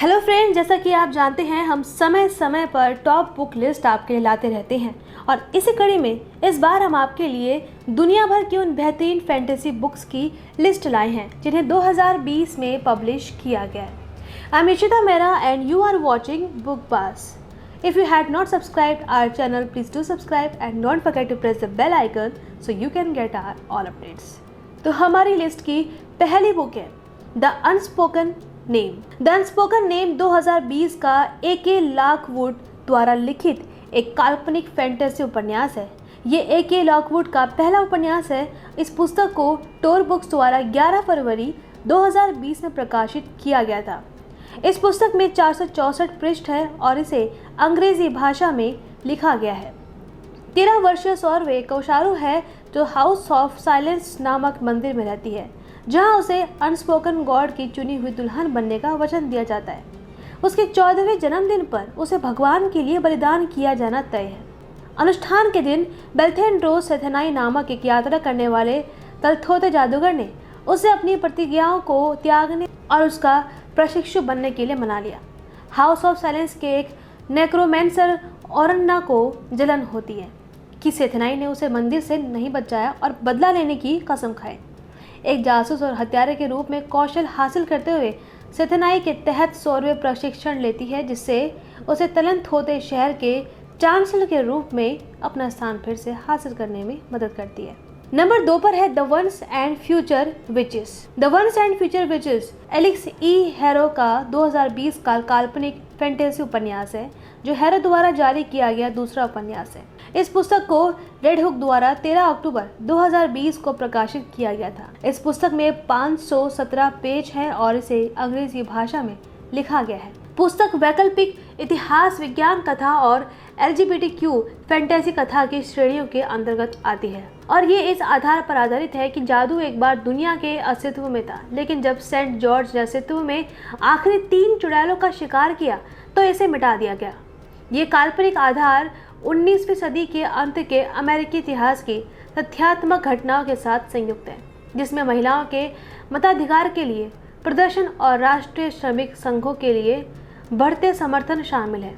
Hello friend, जैसा कि आप जानते हैं हम समय समय पर टॉप बुक लिस्ट आपके लिए लाते रहते हैं और इसी कड़ी में इस बार हम आपके लिए दुनिया भर की उन बेहतरीन फैंटेसी बुक्स की लिस्ट लाए हैं जिन्हें 2020 में पब्लिश किया गया है। I am Ishita Mehra and you are watching book pass. If you had not subscribed our channel, please do subscribe and don't forget to press the bell icon so you can get our all updates. तो हमारी list की पहली book है the unspoken name. The unspoken name 2020 का A.K. Lockwood द्वारा लिखित एक काल्पनिक फैंटेसी उपन्यास है। ये A.K. लॉकवुड का पहला उपन्यास है। इस पुस्तक को टोर बुक्स द्वारा 11 फरवरी 2020 में प्रकाशित किया गया था। इस पुस्तक में 464 पृष्ठ है और इसे अंग्रेजी भाषा में लिखा गया है। 13 वर्षीय सौरवे कौशारू है जो हाउस ऑफ साइलेंस नामक मंदिर में रहती है, जहां उसे अनस्पोकन गॉड की चुनी हुई दुल्हन बनने का वचन दिया जाता है। उसके 14वें जन्मदिन पर उसे भगवान के लिए बलिदान किया जाना तय है। अनुष्ठान के दिन बेल्थेंड्रोस सेथेनाई नामक एक यात्रा करने वाले तलथोते जादूगर ने उसे अपनी प्रतिज्ञाओं को त्यागने और उसका प्रशिक्षु बनने के लिए मना लिया। हाउस ऑफ साइलेंस के एक नेक्रोमेंसर ओरन्ना को जलन होती है कि सेथेनाई ने उसे मंदिर से नहीं बचाया और बदला लेने की कसम खाई। एक जासूस और हत्यारे के रूप में कौशल हासिल करते हुए सेथेनाई के तहत 100वें प्रशिक्षण लेती है, जिससे उसे तलनथोते शहर के चांसलर के रूप में अपना स्थान फिर से हासिल करने में मदद करती है। नंबर 2 पर है the ones and future witches. The ones and future witches Alex E harrow का 2020 का काल्पनिक फैंटेसी उपन्यास है जो हैरो द्वारा जारी किया गया दूसरा उपन्यास है। इस पुस्तक को रेड हुक द्वारा 13 अक्टूबर 2020 को प्रकाशित किया गया था। इस पुस्तक में 517 पेज हैं और इसे अंग्रेजी भाषा में लिखा गया है। पुस्तक वैकल्पिक इतिहास, विज्ञान कथा और LGBTQ फैंटेसी कथा की श्रेणियों के अंतर्गत आती है और ये इस आधार पर आधारित है कि जादू एक बार दुनिया के अस्तित्व में था, लेकिन जब सेंट जॉर्ज ने अस्तित्व में आखिरी 3 चुड़ैलों का शिकार किया तो इसे मिटा दिया गया। ये काल्पनिक आधार 19वीं सदी के अंत के अमेरिकी इतिहास की तथ्यात्मक घटनाओं के साथ संयुक्त है, जिसमें महिलाओं के मताधिकार के लिए प्रदर्शन और राष्ट्रीय श्रमिक संघों के लिए बढ़ते समर्थन शामिल है।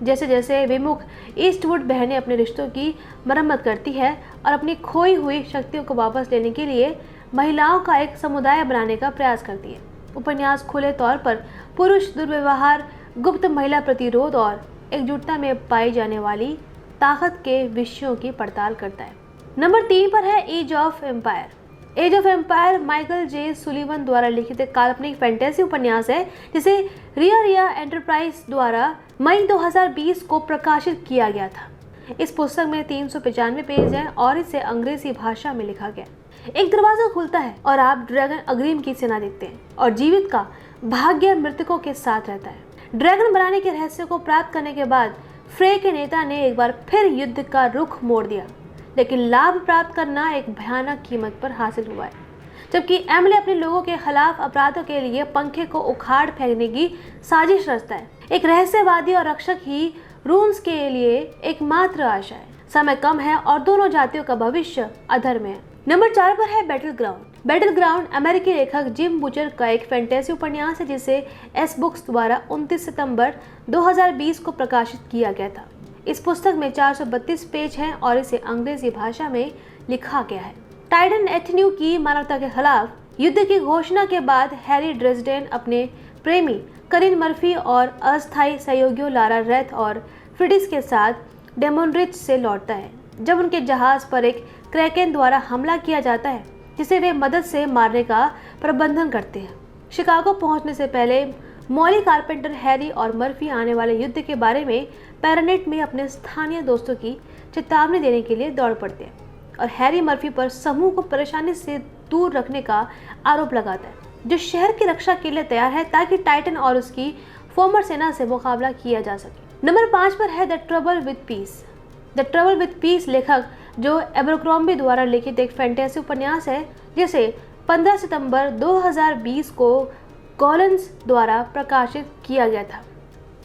जैसे जैसे विमुख ईस्टवुड बहनें अपने रिश्तों की मरम्मत करती है और अपनी खोई हुई शक्तियों को वापस लेने के लिए महिलाओं का एक समुदाय बनाने का प्रयास करती है। उपन्यास खुले तौर पर पुरुष दुर्व्यवहार, गुप्त महिला प्रतिरोध और एकजुटता में पाई जाने वाली ताकत के विषयों की पड़ताल करता है। नंबर 3 पर है age of empire. Age of empire Michael J Sullivan द्वारा लिखित एक काल्पनिक फैंटेसी उपन्यास है जिसे रिया एंटरप्राइज द्वारा मई 2020 को प्रकाशित किया गया था। इस पुस्तक में 395 पेज हैं और इसे अंग्रेजी भाषा में लिखा गया। एक दरवाजा खुलता है और आप ड्रैगन अग्रिम की सेना देखते हैं और जीवित का भाग्य मृतकों के साथ रहता है। ड्रैगन बनाने के रहस्य को प्राप्त करने के बाद फ्रे के नेता ने एक बार फिर युद्ध का रुख मोड़ दिया, लेकिन लाभ प्राप्त करना एक भयानक कीमत पर हासिल हुआ है। जबकि एमले अपने लोगों के खिलाफ अपराधों के लिए पंखे को उखाड़ फेंकने की साजिश रचता है। एक रहस्यवादी और रक्षक ही रूम्स के लिए एकमात्र आशा है। समय कम है और दोनों जातियों का भविष्य अधर में है। नंबर 4 पर है बैटल ग्राउंड। बैटल ग्राउंड अमेरिकी लेखक जिम बुचर का एक फैंटेसी उपन्यास है जिसे एस बुक्स द्वारा 29 सितंबर 2020 को प्रकाशित किया गया था। इस पुस्तक में 432 पेज हैं और इसे अंग्रेजी भाषा में लिखा गया है। टाइटन एथन्यू की मानवता के खिलाफ युद्ध की घोषणा के बाद हैरी ड्रेसडेन अपने प्रेमी करिन मर्फी और अस्थायी सहयोगियों लारा रेथ और फ्रिडिस के साथ डेमोनरिच से लौटता है जब उनके जहाज पर एक क्रैकेन द्वारा हमला किया जाता है जिसे वे मदद से मारने का प्रबंधन करते हैं। शिकागो पहुंचने से पहले मॉली कारपेंटर हैरी और मर्फी आने वाले युद्ध के बारे में पैरानेट में अपने स्थानीय दोस्तों की चेतावनी देने के लिए दौड़ पड़ते हैं और हैरी मर्फी पर समूह को परेशानी से दूर रखने का आरोप लगाता है, जो शहर की रक्षा के लिए तैयार है ताकि टाइटन और उसकी फोमर सेना से मुकाबला किया जा सके। नंबर 5 पर है the trouble with piece. The trouble with piece लेखक जो एब्रक्रोम्बी द्वारा लिखित एक फैंटेसी उपन्यास है जिसे 15 सितंबर 2020 को कॉलिंस द्वारा प्रकाशित किया गया था।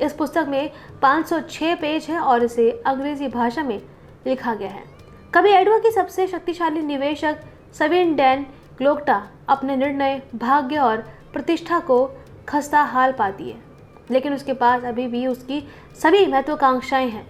इस पुस्तक में 506 पेज हैं और इसे अंग्रेजी भाषा में लिखा गया है। कभी एडवर्ड की सबसे शक्तिशाली निवेशक सविन डैन ग्लोक्टा अपने निर्णय, भाग्य और प्रतिष्ठा को खस्ता हाल पाती है। लेकिन उसके पास अभी भी उसकी सभी महत्वाकांक्षाएं हैं।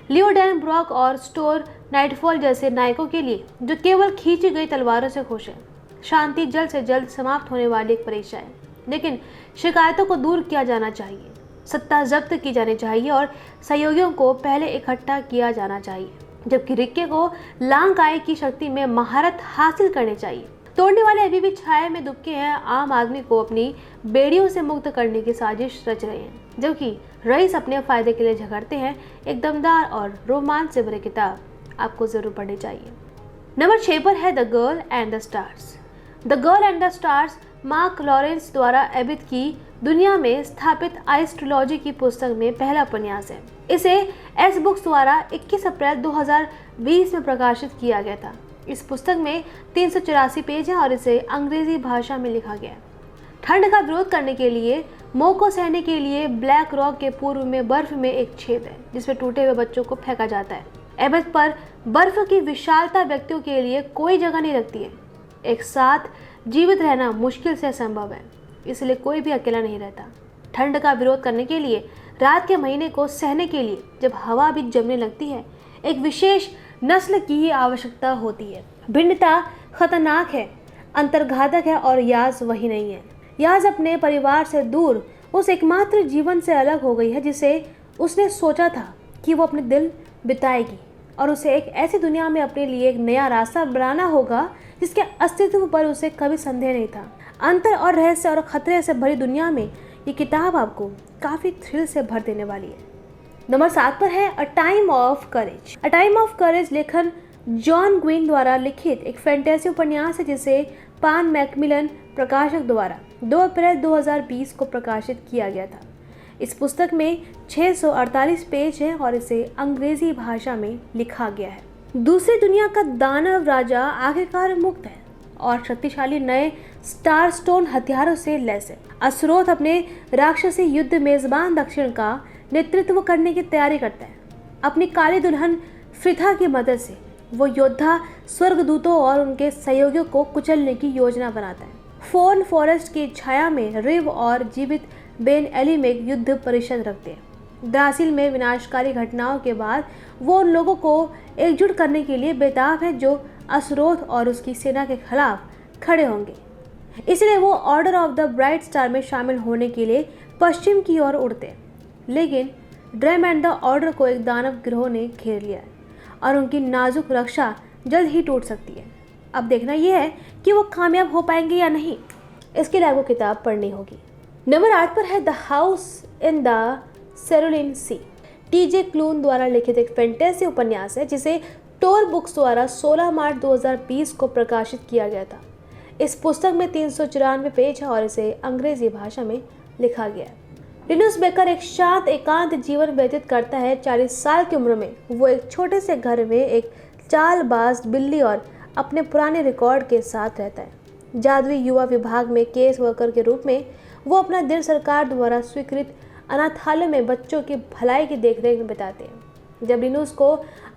लियो डैन ब्रॉक और स्टोर नाइटफॉल जैसे नायकों के लिए जो केवल खींची गई तलवारों से खुश हैं। शांति जल्द से जल्द समाप्त होने वाली एक परीक्षा है, लेकिन शिकायतों को दूर किया जाना चाहिए, सत्ता जब्त की जानी चाहिए और सहयोगियों को पहले इकट्ठा किया जाना चाहिए, जबकि रिक्के को लांग की शक्ति में महारत हासिल करनी चाहिए। तोड़ने वाले अभी भी छाया में दुबके हैं, आम आदमी को अपनी बेड़ियों से मुक्त करने की साजिश रच रहे हैं, जबकि रईस अपने फायदे के लिए झगड़ते हैं। एक दमदार और रोमांच से भरी किताब आपको जरूर पढ़नी चाहिए। नंबर 6 पर है the girl and the stars. The girl and the stars mark Lawrence द्वारा एबिट की दुनिया में स्थापित आइस ट्रिलॉजी की पुस्तक में पहला उपन्यास है। इसे एस बुक्स द्वारा 21 अप्रैल 2020 में प्रकाशित किया गया था। इस पुस्तक में 384 पेज हैं और इसे अंग्रेजी भाषा में लिखा गया है। ठंड का विरोध करने के लिए मोह को सहने के लिए ब्लैक रॉक के पूर्व में बर्फ में एक छेद है जिसमें टूटे हुए बच्चों को फेंका जाता है। एबेथ पर बर्फ की विशालता व्यक्तियों के लिए कोई जगह नहीं रखती है। एक साथ जीवित रहना मुश्किल से असंभव है, इसलिए कोई भी अकेला नहीं रहता। ठंड का विरोध करने के लिए, रात के महीने को सहने के लिए जब हवा भी जमने लगती है, एक विशेष नस्ल की ही आवश्यकता होती है। भिन्नता खतरनाक है, अंतर्घातक है और याज वही नहीं है। याज अपने परिवार से दूर उस एकमात्र जीवन से अलग हो गई है जिसे उसने सोचा था कि वो अपने दिल बिताएगी, और उसे एक ऐसी दुनिया में अपने लिए एक नया रास्ता बनाना होगा जिसके अस्तित्व पर उसे कभी संदेह नहीं था। अंतर और रहस्य और खतरे से भरी दुनिया में ये किताब आपको काफ़ी थ्रिल से भर देने वाली है। नंबर 7 पर है a time of courage. A time of courage लेखन जॉन ग्विन द्वारा लिखित एक फैंटेसी उपन्यास है जिसे पान मैकमिलन प्रकाशक द्वारा 2 अप्रैल 2020 को प्रकाशित किया गया था। इस पुस्तक में 648 पेज हैं और इसे अंग्रेजी भाषा में लिखा गया है। दूसरी दुनिया का दानव राजा आखिरकार मुक्त है और शक्तिशाली नए स्टार स्टोन हथियारों से लैस है। असुरोथ अपने राक्षसी युद्ध मेजबान दक्षिण का नेतृत्व करने की तैयारी करता है। अपनी काली दुल्हन फ्रिथा की मदद से वो योद्धा स्वर्गदूतों और उनके सहयोगियों को कुचलने की योजना बनाता है। फोर्न फॉरेस्ट की छाया में रिव और जीवित बेन एलिमेक युद्ध परिषद रखते हैं। ब्राजील में विनाशकारी घटनाओं के बाद वो उन लोगों को एकजुट करने के लिए बेताब है जो असुरोथ और उसकी सेना के खिलाफ खड़े होंगे। इसलिए वो order of the bright star में शामिल होने के लिए पश्चिम की ओर उड़ते हैं, लेकिन ड्रेम एंड द ऑर्डर को एक दानव गिरोह ने घेर लिया है और उनकी नाजुक रक्षा जल्द ही टूट सकती है। अब देखना यह है कि वो कामयाब हो पाएंगे या नहीं। इसके लिए आपको किताब पढ़नी होगी। नंबर 8 पर है the house in the cerulean sea. TJ Klune द्वारा लिखित एक फैंटेसी उपन्यास है जिसे टोर बुक्स द्वारा 16 मार्च 2020 को प्रकाशित किया गया था। इस पुस्तक में 394 पेज है और इसे अंग्रेजी भाषा में लिखा गया है। लिनुस बेकर एक शांत एकांत जीवन व्यतीत करता है। 40 साल की उम्र में वो एक छोटे से घर में एक चालबाज बिल्ली और अपने पुराने रिकॉर्ड के साथ रहता है। जादुई युवा विभाग में केस वर्कर के रूप में वो अपना दिन सरकार द्वारा स्वीकृत अनाथालय में बच्चों की भलाई की देखरेख में बिताते हैं। जब लिनुस को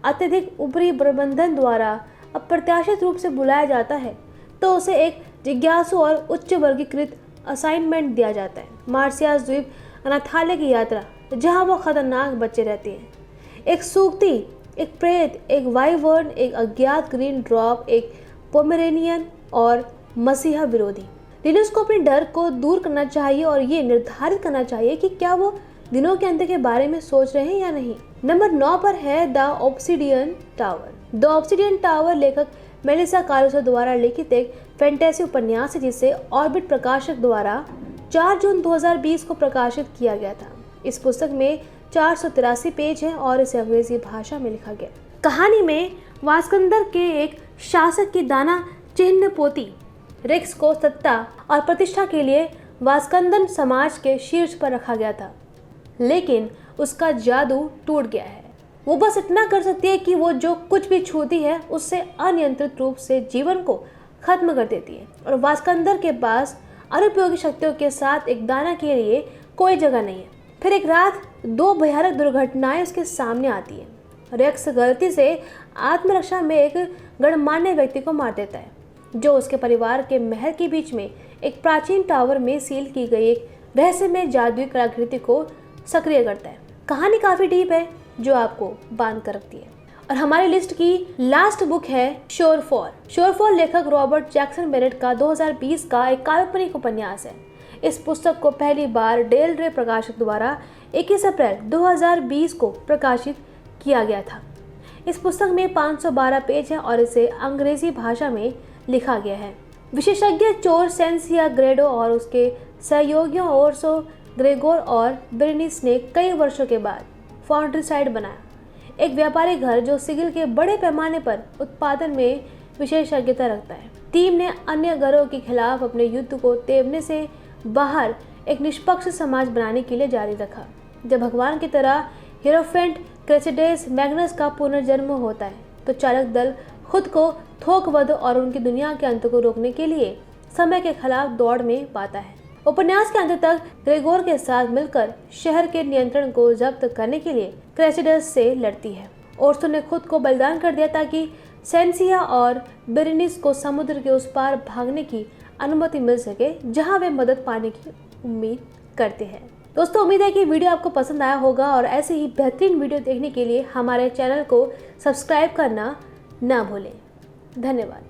अत्यधिक ऊपरी प्रबंधन द्वारा अप्रत्याशित रूप से बुलाया जाता है तो उसे एक जिज्ञासु और उच्च वर्गीकृत असाइनमेंट दिया जाता है। मार्सियास द्वीप अनाथालय की यात्रा, जहां वो खतरनाक बच्चे रहते हैं। एक सूक्ति, एक प्रेत, एक वाइवर्न, एक अज्ञात ग्रीन ड्रॉप, एक पोमेरेनियन और मसीहा विरोधी। लिनुस को अपने डर को दूर करना चाहिए और ये निर्धारित करना चाहिए कि क्या वो दिनों के अंत के बारे में सोच रहे हैं या नहीं। नंबर 9 पर है the obsidian tower. The obsidian tower लेखक मेलिसा कारुसो द्वारा लिखित एक फैंटेसी उपन्यास है जिसे ऑर्बिट प्रकाशक द्वारा 4 जून 2020 को प्रकाशित किया गया था। इस पुस्तक में 483 पेज हैं और इसे अंग्रेजी भाषा में लिखा गया। कहानी में वास्कंदर के एक शासक की दाना चिन्ह पोती रेक्स को सत्ता और प्रतिष्ठा के लिए वास्कंदन समाज के शीर्ष पर रखा गया था, लेकिन उसका जादू टूट गया है। वो बस इतना कर सकती है कि वो जो कुछ भी छूती है उससे अनियंत्रित रूप से जीवन को खत्म कर देती है और वास्कंदर के पास अनुपयोगी शक्तियों के साथ एक दाना के लिए कोई जगह नहीं है। फिर एक रात 2 भयानक दुर्घटनाएं उसके सामने आती है। रेक्स गलती से आत्मरक्षा में एक गणमान्य व्यक्ति को मार देता है जो उसके परिवार के महल के बीच में एक प्राचीन टावर में सील की गई एक रहस्यमय जादुई कलाकृति को सक्रिय करता है। कहानी काफ़ी डीप है जो आपको बांध कर रखती है। और हमारी लिस्ट की लास्ट बुक है शोरफॉल। शोरफॉल लेखक रॉबर्ट जैक्सन बेनेट का 2020 का एक काल्पनिक उपन्यास है। इस पुस्तक को पहली बार डेल रे प्रकाशक द्वारा 21 अप्रैल 2020 को प्रकाशित किया गया था। इस पुस्तक में 512 पेज हैं और इसे अंग्रेजी भाषा में लिखा गया है। विशेषज्ञ चोर सेंसिया ग्रेडो और उसके सहयोगियों ओर्सो ग्रेगोर और बेरेनिस ने कई वर्षों के बाद फाउंड्रीसाइड बनाया, एक व्यापारिक घर जो सिगिल के बड़े पैमाने पर उत्पादन में विशेषज्ञता रखता है। टीम ने अन्य घरों के खिलाफ अपने युद्ध को तेवने से बाहर एक निष्पक्ष समाज बनाने के लिए जारी रखा। जब भगवान की तरह हीरोफेंट क्रेसिडेस मैग्नस का पुनर्जन्म होता है तो चालक दल खुद को थोकवध और उनकी दुनिया के अंत को रोकने के लिए समय के खिलाफ दौड़ में पाता है। उपन्यास के अंत तक ग्रेगोर के साथ मिलकर शहर के नियंत्रण को जब्त करने के लिए क्रेसिडेस से लड़ती है। ओर्सो ने खुद को बलिदान कर दिया ताकि सेंसिया और बेरेनिस को समुद्र के उस पार भागने की अनुमति मिल सके जहां वे मदद पाने की उम्मीद करते हैं। दोस्तों, उम्मीद है कि वीडियो आपको पसंद आया होगा और ऐसे ही बेहतरीन वीडियो देखने के लिए हमारे चैनल को सब्सक्राइब करना ना भूलें। धन्यवाद।